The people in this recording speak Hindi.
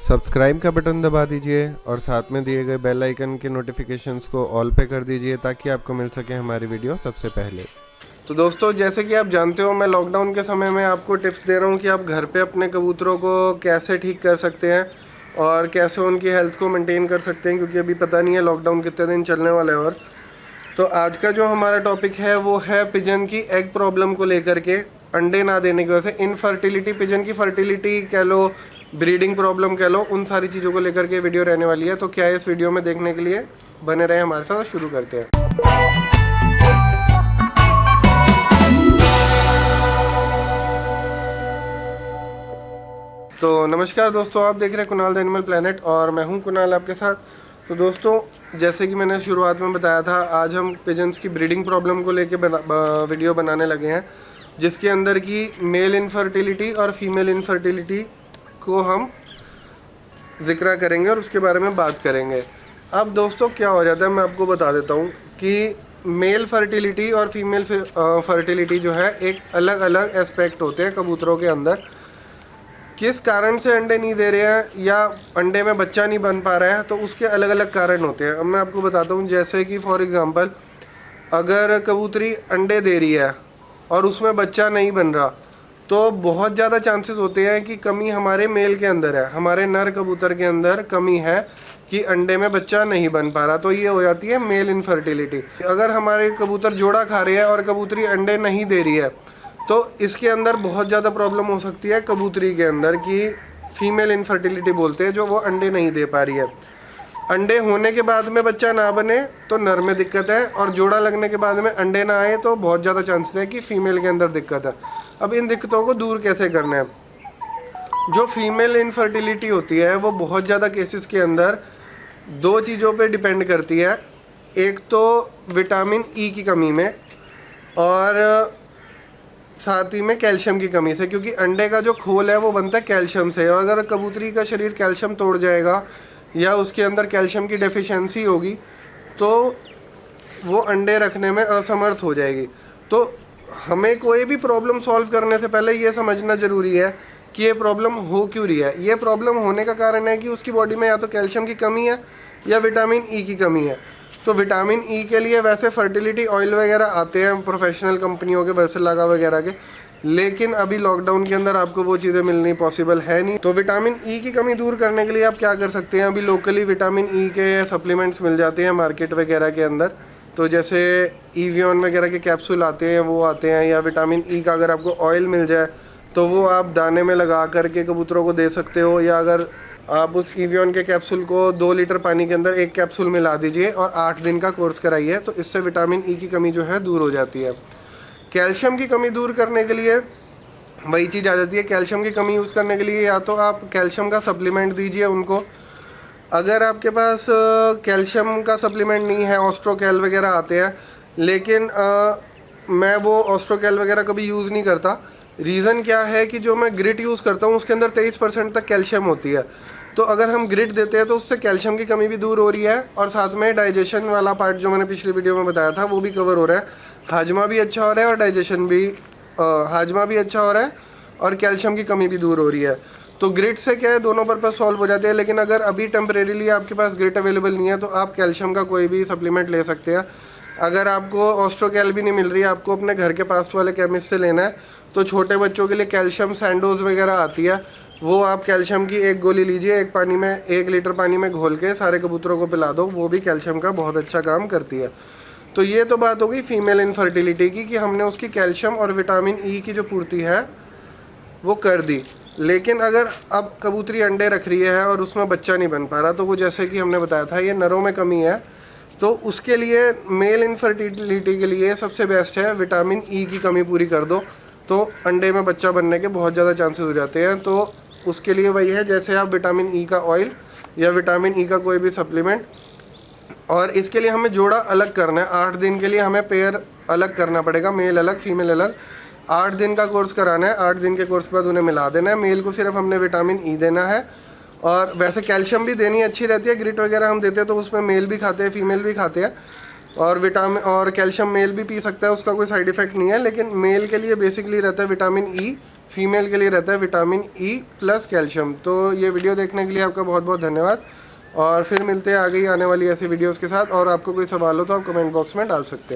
सब्सक्राइब का बटन दबा दीजिए और साथ में दिए गए बेल आइकन के नोटिफिकेशंस को ऑल पे कर दीजिए ताकि आपको मिल सके हमारी वीडियो सबसे पहले। तो दोस्तों, जैसे कि आप जानते हो, मैं लॉकडाउन के समय में आपको टिप्स दे रहा हूँ कि आप घर पे अपने कबूतरों को कैसे ठीक कर सकते हैं और कैसे उनकी हेल्थ को मेंटेन कर सकते हैं, क्योंकि अभी पता नहीं है लॉकडाउन कितने दिन चलने वाला है। और तो आज का जो हमारा टॉपिक है वो है पिजन की एग प्रॉब्लम को लेकर के। अंडे ना देने की वजह से इनफर्टिलिटी, पिजन की फर्टिलिटी कह लो, ब्रीडिंग प्रॉब्लम कह लो, उन सारी चीज़ों को लेकर के वीडियो रहने वाली है। तो क्या है, इस वीडियो में देखने के लिए बने रहे हमारे साथ। शुरू करते हैं। तो नमस्कार दोस्तों, आप देख रहे हैं कुणाल द एनिमल प्लेनेट और मैं हूं कुणाल आपके साथ। तो दोस्तों, जैसे कि मैंने शुरुआत में बताया था, आज हम पिजन्स की ब्रीडिंग प्रॉब्लम को लेके वीडियो बनाने लगे हैं, जिसके अंदर की मेल इनफर्टिलिटी और फीमेल इनफर्टिलिटी को हम जिक्र करेंगे और उसके बारे में बात करेंगे। अब दोस्तों, क्या हो जाता है मैं आपको बता देता हूँ कि मेल फर्टिलिटी और फीमेल फर्टिलिटी जो है, एक अलग अलग एस्पेक्ट होते हैं कबूतरों के अंदर। किस कारण से अंडे नहीं दे रहे हैं या अंडे में बच्चा नहीं बन पा रहा है, तो उसके अलग अलग कारण होते हैं। अब मैं आपको बताता हूँ, जैसे कि फॉर एग्ज़ाम्पल, अगर कबूतरी अंडे दे रही है और उसमें बच्चा नहीं बन रहा, तो बहुत ज़्यादा चांसेस होते हैं कि कमी हमारे मेल के अंदर है, हमारे नर कबूतर के अंदर कमी है कि अंडे में बच्चा नहीं बन पा रहा। तो ये हो जाती है मेल इनफर्टिलिटी। अगर हमारे कबूतर जोड़ा खा रहे हैं और कबूतरी अंडे नहीं दे रही है, तो इसके अंदर बहुत ज़्यादा प्रॉब्लम हो सकती है कबूतरी के अंदर, कि फीमेल इनफर्टिलिटी बोलते हैं, जो वो अंडे नहीं दे पा रही है। अंडे होने के बाद में बच्चा ना बने तो नर में दिक्कत है, और जोड़ा लगने के बाद में अंडे ना आए तो बहुत ज़्यादा चांसेस है कि फीमेल के अंदर दिक्कत है। अब इन दिक्कतों को दूर कैसे करना है? जो फीमेल इनफर्टिलिटी होती है वो बहुत ज़्यादा केसेस के अंदर दो चीज़ों पे डिपेंड करती है। एक तो विटामिन ई की कमी में, और साथ ही में कैल्शियम की कमी से, क्योंकि अंडे का जो खोल है वो बनता है कैल्शियम से, और अगर कबूतरी का शरीर कैल्शियम तोड़ जाएगा या उसके अंदर कैल्शियम की डेफिशिएंसी होगी तो वो अंडे रखने में असमर्थ हो जाएगी। तो हमें कोई भी प्रॉब्लम सॉल्व करने से पहले ये समझना ज़रूरी है कि ये प्रॉब्लम हो क्यों रही है। ये प्रॉब्लम होने का कारण है कि उसकी बॉडी में या तो कैल्शियम की कमी है या विटामिन ई की कमी है। तो विटामिन ई के लिए वैसे फर्टिलिटी ऑयल वगैरह आते हैं प्रोफेशनल कंपनियों के, वर्सलागा वगैरह के, लेकिन अभी लॉकडाउन के अंदर आपको वो चीज़ें मिलनी पॉसिबल है नहीं। तो विटामिन ई की कमी दूर करने के लिए आप क्या कर सकते हैं? अभी लोकली विटामिन ई के सप्लीमेंट्स मिल जाते हैं मार्केट वगैरह के अंदर। तो जैसे ईवियन वगैरह के कैप्सूल आते हैं, वो आते हैं, या विटामिन ई का अगर आपको ऑयल मिल जाए तो वो आप दाने में लगा करके कबूतरों को दे सकते हो। या अगर आप उस ईवियन के कैप्सूल को 2 लीटर पानी के अंदर एक कैप्सूल मिला दीजिए और 8 दिन का कोर्स कराइए, तो इससे विटामिन ई की कमी जो है दूर हो जाती है। कैल्शियम की कमी दूर करने के लिए वही चीज़ आ जाती है। कैल्शियम की कमी यूज़ करने के लिए या तो आप कैल्शियम का सप्लीमेंट दीजिए उनको। अगर आपके पास कैल्शियम का सप्लीमेंट नहीं है, ऑस्ट्रोकैल वगैरह आते हैं, लेकिन मैं वो ऑस्ट्रोकैल वगैरह कभी यूज़ नहीं करता। रीज़न क्या है कि जो मैं ग्रिट यूज़ करता हूँ उसके अंदर 23% तक कैल्शियम होती है। तो अगर हम ग्रिट देते हैं तो उससे कैल्शियम की कमी भी दूर हो रही है, और साथ में डाइजेशन वाला पार्ट जो मैंने पिछली वीडियो में बताया था वो भी कवर हो रहा है। हाजमा भी अच्छा हो रहा है और डाइजेशन भी, हाजमा भी अच्छा हो रहा है और कैल्शियम की कमी भी दूर हो रही है। तो ग्रिट से क्या है, दोनों पर्पस सॉल्व हो जाते हैं। लेकिन अगर अभी टेम्परेरीली आपके पास ग्रिट अवेलेबल नहीं है तो आप कैल्शियम का कोई भी सप्लीमेंट ले सकते हैं। अगर आपको ऑस्ट्रोकैल भी नहीं मिल रही है, आपको अपने घर के पास वाले केमिस्ट से लेना है, तो छोटे बच्चों के लिए कैल्शियम सैंडोज वगैरह आती है, वो आप कैल्शियम की एक गोली लीजिए, एक पानी में 1 लीटर पानी में घोल के सारे कबूतरों को पिला दो, वो भी कैल्शियम का बहुत अच्छा काम करती है। तो ये तो बात हो गई फीमेल इनफर्टिलिटी की, कि हमने उसकी कैल्शियम और विटामिन ई की जो पूर्ति है वो कर दी। लेकिन अगर अब कबूतरी अंडे रख रही है और उसमें बच्चा नहीं बन पा रहा, तो वो जैसे कि हमने बताया था ये नरों में कमी है, तो उसके लिए मेल इनफर्टिलिटी के लिए सबसे बेस्ट है विटामिन ई की कमी पूरी कर दो, तो अंडे में बच्चा बनने के बहुत ज़्यादा चांसेस हो जाते हैं। तो उसके लिए वही है, जैसे आप विटामिन ई का ऑयल या विटामिन ई का कोई भी सप्लीमेंट, और इसके लिए हमें जोड़ा अलग करना है। 8 दिन के लिए हमें पेयर अलग करना पड़ेगा, मेल अलग फीमेल अलग। 8 दिन का कोर्स कराना है, 8 दिन के कोर्स के बाद उन्हें मिला देना है। मेल को सिर्फ हमने विटामिन ई देना है, और वैसे कैल्शियम भी देनी अच्छी रहती है। ग्रिट वगैरह हम देते हैं तो उसमें मेल भी खाते हैं फीमेल भी खाते हैं, और विटामिन और कैल्शियम मेल भी पी सकता है, उसका कोई साइड इफ़ेक्ट नहीं है। लेकिन मेल के लिए बेसिकली रहता है विटामिन ई फीमेल के लिए रहता है विटामिन ई प्लस कैल्शियम। तो ये वीडियो देखने के लिए आपका बहुत बहुत धन्यवाद, और फिर मिलते हैं आगे ही आने वाली ऐसी वीडियोस के साथ। और आपको कोई सवाल हो तो आप कमेंट बॉक्स में डाल सकते हैं।